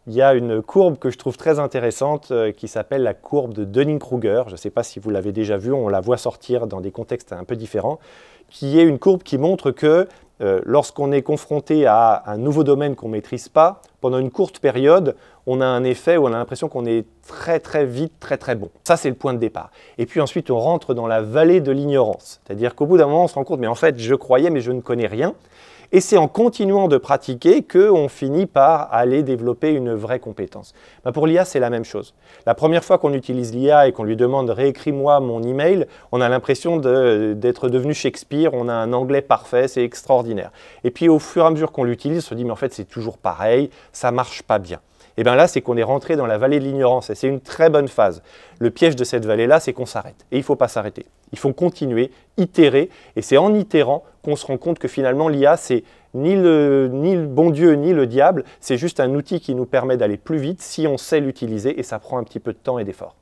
il y a une courbe que je trouve très intéressante qui s'appelle la courbe de Dunning-Kruger. Je ne sais pas si vous l'avez déjà vue, on la voit sortir dans des contextes un peu différents, qui est une courbe qui montre que lorsqu'on est confronté à un nouveau domaine qu'on ne maîtrise pas, pendant une courte période, on a un effet où on a l'impression qu'on est très vite, très bon. Ça, c'est le point de départ. Et puis ensuite, on rentre dans la vallée de l'ignorance. C'est-à-dire qu'au bout d'un moment, on se rend compte, mais en fait, je croyais, mais je ne connais rien. Et c'est en continuant de pratiquer qu'on finit par aller développer une vraie compétence. Ben pour l'IA, c'est la même chose. La première fois qu'on utilise l'IA et qu'on lui demande « réécris-moi mon email », on a l'impression d'être devenu Shakespeare, on a un anglais parfait, c'est extraordinaire. Et puis au fur et à mesure qu'on l'utilise, on se dit « mais en fait, c'est toujours pareil, ça ne marche pas bien ». Et bien là, c'est qu'on est rentré dans la vallée de l'ignorance et c'est une très bonne phase. Le piège de cette vallée-là, c'est qu'on s'arrête. Et il ne faut pas s'arrêter. Il faut continuer, itérer. Et c'est en itérant qu'on se rend compte que finalement, l'IA, c'est ni le bon Dieu ni le diable. C'est juste un outil qui nous permet d'aller plus vite si on sait l'utiliser et ça prend un petit peu de temps et d'effort.